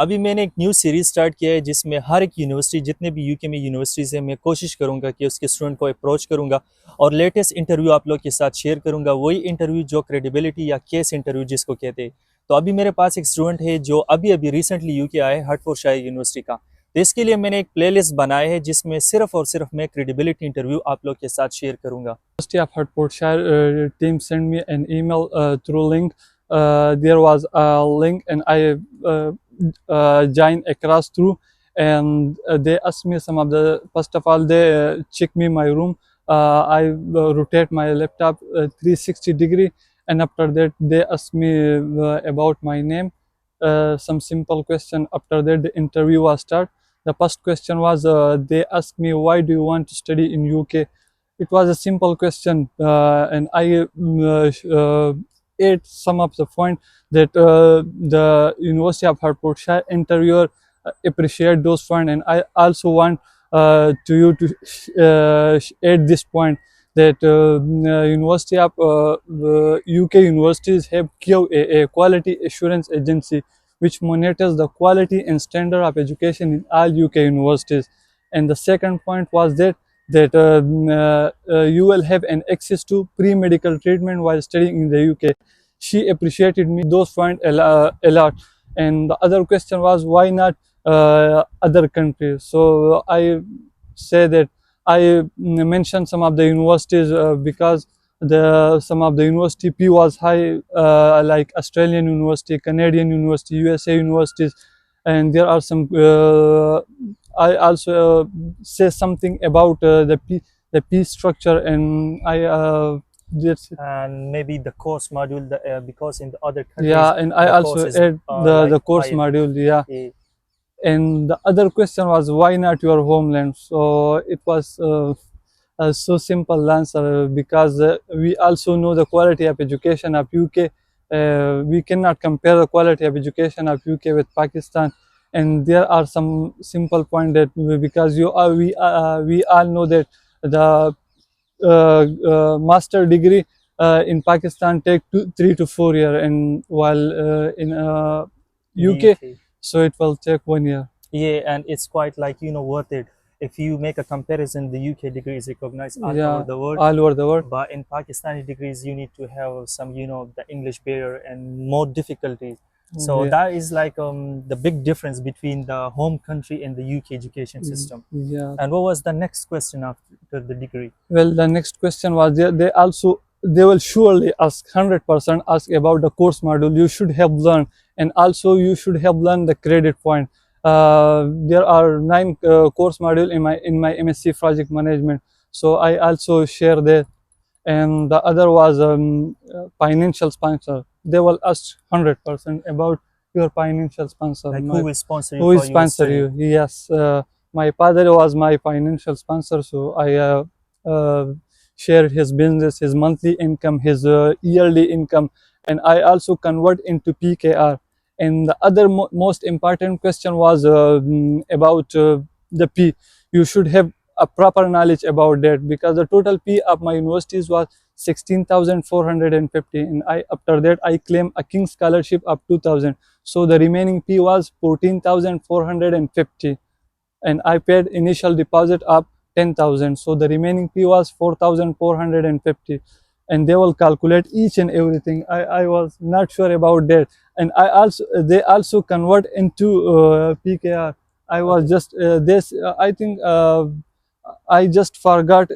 अभी मैंने एक न्यू सीरीज स्टार्ट किया है जिसमें हर एक यूनिवर्सिटी, जितने भी यूके में यूनिवर्सिटीज़ है, मैं कोशिश करूंगा कि उसके स्टूडेंट को अप्रोच करूंगा और लेटेस्ट इंटरव्यू आप लोग के साथ शेयर करूंगा। वही इंटरव्यू जो क्रेडिबिलिटी या केस इंटरव्यू जिसको कहते हैं। तो अभी मेरे पास एक स्टूडेंट है जो अभी अभी रिसेंटली यूके आया है, हर्टफोर्डशायर यूनिवर्सिटी का। तो इसके लिए मैंने एक प्लेलिस्ट बनाया है जिसमें सिर्फ और सिर्फ मैं क्रेडिबिलिटी इंटरव्यू आप लोग के साथ शेयर करूंगा। University of Hertfordshire team sent me an email through link. There was a link, and I joined across through, and they asked me some of the. First of all, they check me my room. I rotate my laptop 360 degree, and after that, they asked me about my name. Some simple question. After that, the interview was start. The first question was they asked me, why do you want to study in UK? It was a simple question, and I ate some of the point that the University of Hertfordshire interviewer appreciate those points, and I also want to you to add this point that University of UK universities have QA, a quality assurance agency, which monitors the quality and standard of education in all UK universities. And the second point was that you will have an access to pre-medical treatment while studying in the UK. She appreciated me those points a lot. And the other question was, why not other countries? So I say that I mentioned some of the universities because some of the university P was high, like Australian university, Canadian university, USA universities, and there are some. I also say something about the P structure, and I just And maybe the course module, because in the other countries yeah, and I the also course is add like the course higher. module, yeah. Eh, And the other question was, why not your homeland? So it was a so simple answer because we also know the quality of education of UK. We cannot compare the quality of education of UK with Pakistan, and there are some simple point that because we all know that the master degree in Pakistan take 3 to 4 years, and while in in the UK, UK. so it will take 1 year. Yeah, and it's quite like, worth it. If you make a comparison, the UK degree is recognized all over Yeah, the world, all over the world. but in Pakistani degrees, you need to have some, the English barrier and more difficulties. So Yeah, that is like the big difference between the home country and the UK education system. yeah. And what was the next question after the degree? Well, the next question was they will surely ask 100% ask about the course module you should have learned, and also you should have learned the credit point. There are 9 course module in my MSc project management, so I also share that. And the other was financial sponsor. They will ask 100% about your financial sponsor. Like who will sponsor you Who is for your sponsor study? you? Yes, my father was my financial sponsor, so I shared his business, his monthly income, his yearly income, and I also convert into PKR. And the other most important question was about the P. You should have a proper knowledge about that because the total P of my universities was 16,450, and I after that I claim a King scholarship of 2,000. So the remaining P was 14,450, and I paid initial deposit of 10,000. So the remaining P was 4,450, and they will calculate each and everything. I was not sure about that, and they also convert into PKR. I was Okay. just this. I think I just forgot.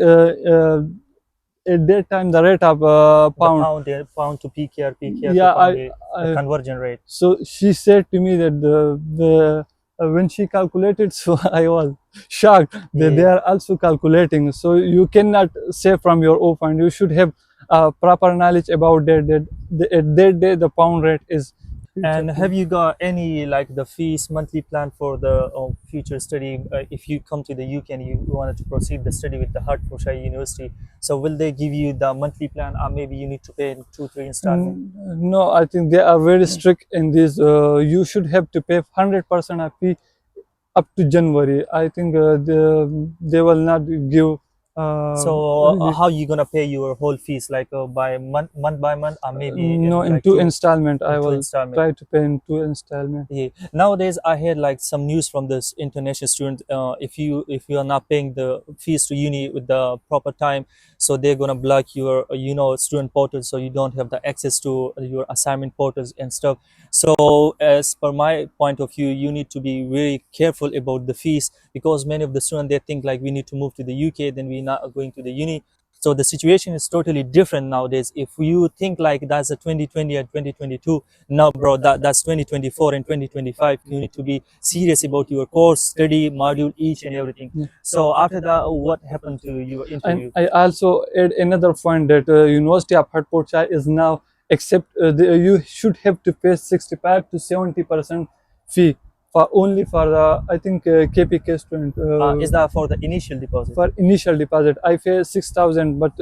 At that time, the rate of The pound. pound to PKR to Yeah, pound, the I conversion rate. so she said to me that the when she calculated, so I was shocked that they Yeah. are also calculating. So you cannot say from your own point. You should have proper knowledge about that at that day the pound rate is future. And have you got any like the fees monthly plan for the future study? If you come to the UK and you wanted to proceed the study with the Hertfordshire University, so will they give you the monthly plan, or maybe you need to pay in 2-3 installment? No, I think they are very strict in this. You should have to pay 100% of fee up to January. I think they will not give So how you gonna pay your whole fees, like by month by month, or maybe no, in in like two installment. in I two will installment? try to pay in two installment. Yeah. Nowadays, I heard like some news from this international student. If you are not paying the fees to uni with the proper time, so they're gonna block your student portal, so you don't have the access to your assignment portals and stuff. So as per my point of view, you need to be very careful about the fees, because many of the students, they think like we need to move to the UK, then we're not going to the uni. So the situation is totally different nowadays. If you think like that's a 2020 and 2022, now bro, that's 2024 and 2025. You need to be serious about your course, study module, each and everything. Yeah. So after that, what happened to your And interview? I also add another point that University of Hertfordshire is now accept you should have to pay 65 to 70% fee for only for the I think KPK student Is that for the initial deposit? for initial deposit. I pay 6,000, but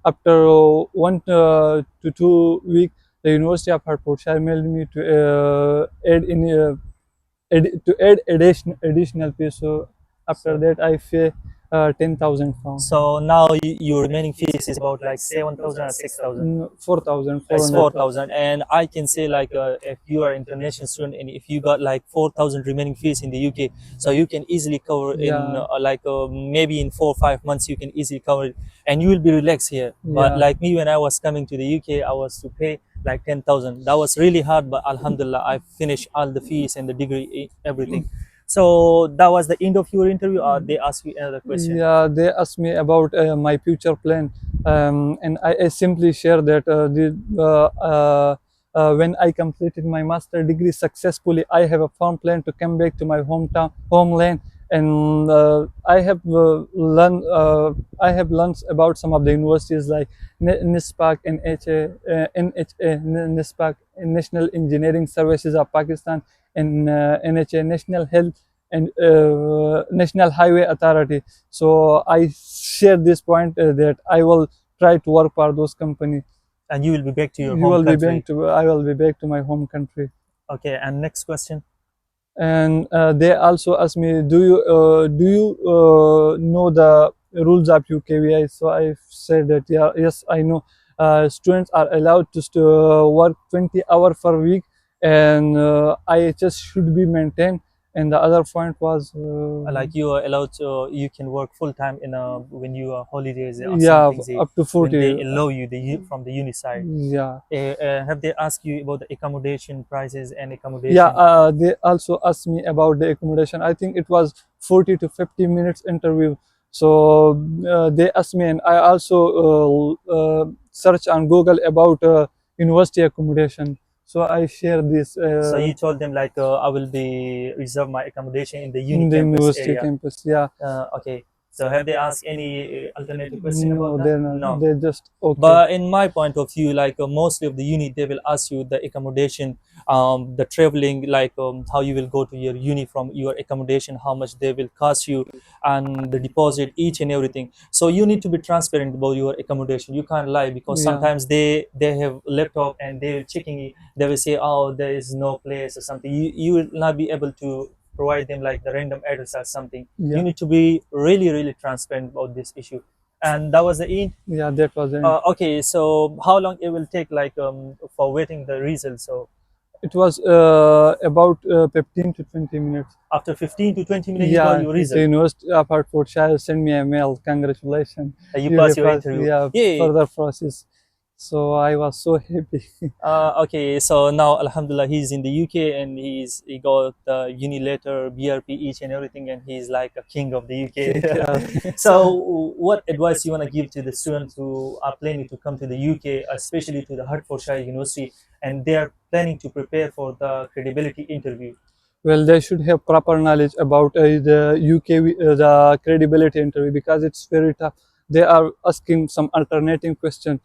after 1 to 2 weeks, the University of Hertfordshire mailed me to add additional fee. So after So, that, I pay 10,000 pounds. so now your remaining fees is about like 7,000 or 6,000. 4,000, It's 400. 4,000, and I can say like if you are international student and if you got like 4,000 remaining fees in the UK, so you can easily cover in Yeah, like maybe in 4 or 5 months you can easily cover it, and you will be relaxed here. But yeah. like me, when I was coming to the UK, I was to pay like 10,000. That was really hard, but Alhamdulillah, I finished all the fees and the degree, everything. So that was the end of your interview, or they asked you another question? Yeah, they asked me about my future plan, and I simply share that when I completed my master degree successfully, I have a firm plan to come back to my homeland, and I have learned about some of the universities like NISPAC, NHA, National Engineering Services of Pakistan, and NHA, National Health and National Highway Authority. So I share this point that I will try to work for those companies. And you will be back to your You home will be back country. to I will be back to my home country. Okay, and next question. And they also asked me, do you know the rules of UKVI? So I said that yeah, yes, I know. Students are allowed to work 20 hours per week, and IHS should be maintained. And the other point was Like you are allowed to, you can work full time in a when you are holidays or yeah, something. They up to when 40. they allow you from the uni side. Yeah. Have they asked you about the accommodation prices and Yeah, accommodation? they also asked me about the accommodation. I think it was 40 to 50 minutes interview. So they asked me, and I also search on Google about university accommodation. So I share this So you told them like I will be reserve my accommodation in the uni in the campus university area. campus. Yeah, Okay. So have they asked any alternative question about no, that? they're not. No. They're just okay. But in my point of view, like mostly of the uni, they will ask you the accommodation, the traveling, like how you will go to your uni from your accommodation, how much they will cost you, and the deposit, each and everything. So you need to be transparent about your accommodation. You can't lie, because Yeah, sometimes they have laptop and they're checking it. They will say, oh, there is no place or something. You will not be able to provide them like the random address or something. You yeah, need to be really really transparent about this issue. And that was the end. yeah. That was it. Okay, so how long it will take, like for waiting the results? So It was about 15 to 20 minutes. after 15 to 20 minutes, you got Yeah, your the result. University of Hertfordshire sent me a mail. Congratulations, You you pass have your passed. interview. Yeah, Yeah. further process. So I was so happy. Okay, so now Alhamdulillah, he's in the UK and he got the uni letter, BRP, each and everything, and he's like a king of the Yeah. UK. So, what advice you want to give to the students who are planning to come to the UK, especially to the Hertfordshire University, and they are planning to prepare for the credibility interview? Well, they should have proper knowledge about the the credibility interview because it's very tough. They are asking some alternative question.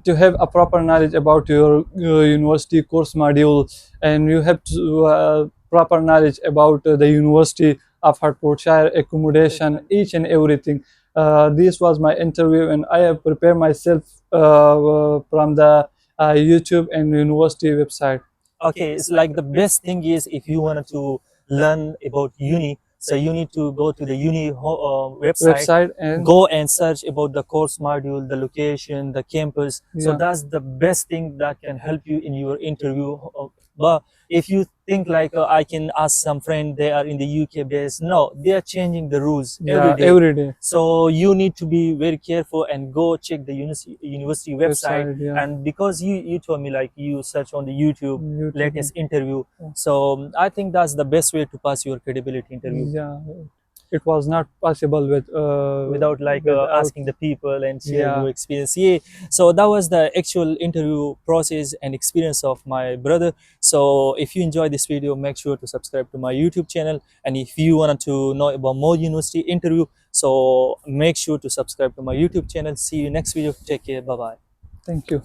To have a proper knowledge about your university course module, and you have to proper knowledge about the University of Hertfordshire accommodation, each and everything. This was my interview, and I have prepared myself from the YouTube and university website. Okay, it's like the best thing is if you wanted to learn about uni, So you need to go to the website, Website and go and search about the course module, the location, the campus. So yeah, that's the best thing that can help you in your interview. But if you think like I can ask some friend, they are in the UK base, no, they are changing the rules every yeah, day. every day. So you need to be very careful and go check the university website. Website, yeah. And because you told me like you search on the YouTube YouTube. latest interview, Yeah. so I think that's the best way to pass your credibility interview, Yeah, it was not possible without like without. asking the people and share Yeah, your experience. Yeah, so that was the actual interview process and experience of my brother. So if you enjoyed this video, make sure to subscribe to my YouTube channel, and if you wanted to know about more university interview, so make sure to subscribe to my YouTube channel. See you next video. Take care. Bye bye. thank you.